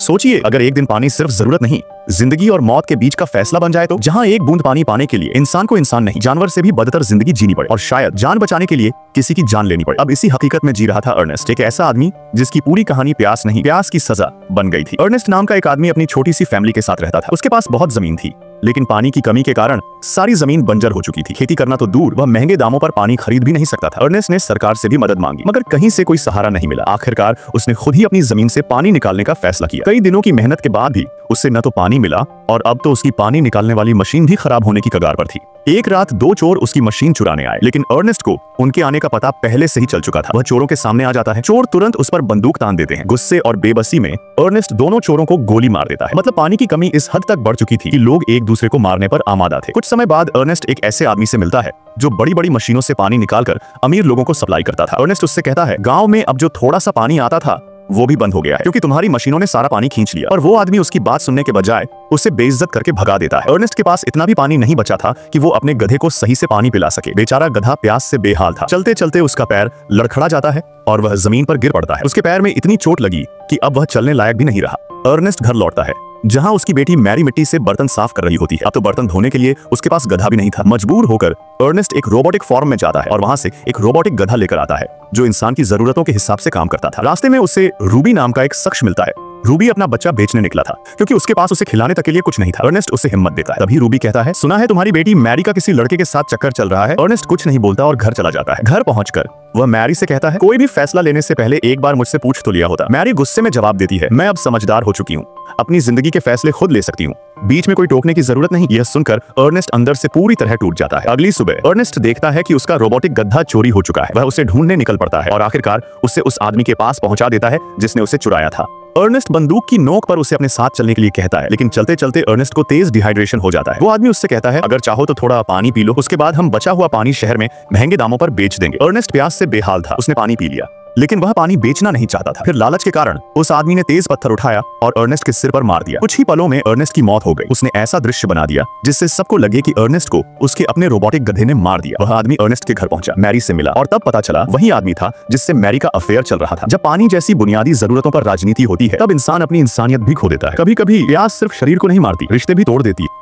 सोचिए, अगर एक दिन पानी सिर्फ जरूरत नहीं, जिंदगी और मौत के बीच का फैसला बन जाए तो, जहां एक बूंद पानी पाने के लिए इंसान को इंसान नहीं, जानवर से भी बदतर जिंदगी जीनी पड़े और शायद जान बचाने के लिए किसी की जान लेनी पड़े। अब इसी हकीकत में जी रहा था अर्नेस्ट, एक ऐसा आदमी जिसकी पूरी कहानी प्यास नहीं, प्यास की सजा बन गई थी। अर्नेस्ट नाम का एक आदमी अपनी छोटी सी फैमिली के साथ रहता था। उसके पास बहुत जमीन थी, लेकिन पानी की कमी के कारण सारी जमीन बंजर हो चुकी थी। खेती करना तो दूर, वह महंगे दामों पर पानी खरीद भी नहीं सकता था। अर्नेस्ट ने सरकार से भी मदद मांगी, मगर कहीं से कोई सहारा नहीं मिला। आखिरकार उसने खुद ही अपनी जमीन से पानी निकालने का फैसला किया। कई दिनों की मेहनत के बाद भी उससे न तो पानी मिला और अब तो उसकी पानी निकालने वाली मशीन भी खराब होने की कगार पर थी। एक रात दो चोर उसकी मशीन चुराने आए, लेकिन अर्नेस्ट को उनके आने का पता पहले से ही चल चुका था। वह चोरों के सामने आ जाता है। चोर तुरंत उस पर बंदूक तान देते हैं। गुस्से और बेबसी में अर्नेस्ट दोनों चोरों को गोली मार देता है। मतलब पानी की कमी इस हद तक बढ़ चुकी थी कि लोग एक दूसरे को मारने पर आमादा थे। कुछ समय बाद अर्नेस्ट एक ऐसे आदमी से मिलता है जो बड़ी बड़ी मशीनों से पानी निकालकर अमीर लोगों को सप्लाई करता था। अर्नेस्ट उससे कहता है, गांव में अब जो थोड़ा सा पानी आता था वो भी बंद हो गया है, क्योंकि तुम्हारी मशीनों ने सारा पानी खींच लिया। और वो आदमी उसकी बात सुनने के बजाय उसे बेइज्जत करके भगा देता है। अर्नेस्ट के पास इतना भी पानी नहीं बचा था कि वो अपने गधे को सही से पानी पिला सके। बेचारा गधा प्यास से बेहाल था। चलते चलते उसका पैर लड़खड़ा जाता है और वह जमीन पर गिर पड़ता है। उसके पैर में इतनी चोट लगी कि अब वह चलने लायक भी नहीं रहा। अर्नेस्ट घर लौटता है, जहां उसकी बेटी मैरी मिट्टी से बर्तन साफ कर रही होती है। अब तो बर्तन धोने के लिए उसके पास गधा भी नहीं था। मजबूर होकर अर्नेस्ट एक रोबोटिक फॉर्म में जाता है और वहां से एक रोबोटिक गधा लेकर आता है जो इंसान की जरूरतों के हिसाब से काम करता था। रास्ते में उसे रूबी नाम का एक शख्स मिलता है। रूबी अपना बच्चा बेचने निकला था, क्योंकि उसके पास उसे खिलाने तक के लिए कुछ नहीं था। अर्नेस्ट उसे हिम्मत देता है। तभी रूबी कहता है, सुना है तुम्हारी बेटी मैरी का किसी लड़के के साथ चक्कर चल रहा है। अर्नेस्ट कुछ नहीं बोलता और घर चला जाता है। घर पहुंचकर वह मैरी से कहता है, कोई भी फैसला लेने से पहले एक बार मुझसे पूछ तो लिया होता। मैरी गुस्से में जवाब देती है, मैं अब समझदार हो चुकी हूँ, अपनी जिंदगी के फैसले खुद ले सकती हूँ, बीच में कोई टोकने की जरूरत नहीं। यह सुनकर अर्नेस्ट अंदर से पूरी तरह टूट जाता है। अगली सुबह अर्नेस्ट देखता है कि उसका रोबोटिक गधा चोरी हो चुका है। वह उसे ढूंढने निकल पड़ता है और आखिरकार उसे उस आदमी के पास पहुंचा देता है जिसने उसे चुराया था। अर्नेस्ट बंदूक की नोक पर उसे अपने साथ चलने के लिए कहता है, लेकिन चलते चलते अर्नेस्ट को तेज डिहाइड्रेशन हो जाता है। वो आदमी उससे कहता है, अगर चाहो तो थोड़ा पानी पी लो, उसके बाद हम बचा हुआ पानी शहर में महंगे दामों पर बेच देंगे। अर्नेस्ट प्यास से बेहाल था। उसने पानी पी लिया, लेकिन वह पानी बेचना नहीं चाहता था। फिर लालच के कारण उस आदमी ने तेज पत्थर उठाया और अर्नेस्ट के सिर पर मार दिया। कुछ ही पलों में अर्नेस्ट की मौत हो गई। उसने ऐसा दृश्य बना दिया जिससे सबको लगे कि अर्नेस्ट को उसके अपने रोबोटिक गधे ने मार दिया। वह आदमी अर्नेस्ट के घर पहुंचा, मैरी से मिला और तब पता चला वही आदमी था जिससे मैरी का अफेयर चल रहा था। जब पानी जैसी बुनियादी जरूरतों पर राजनीति होती है, तब इंसान अपनी इंसानियत भी खो देता है। कभी कभी प्यास सिर्फ शरीर को नहीं मारती, रिश्ते भी तोड़ देती है।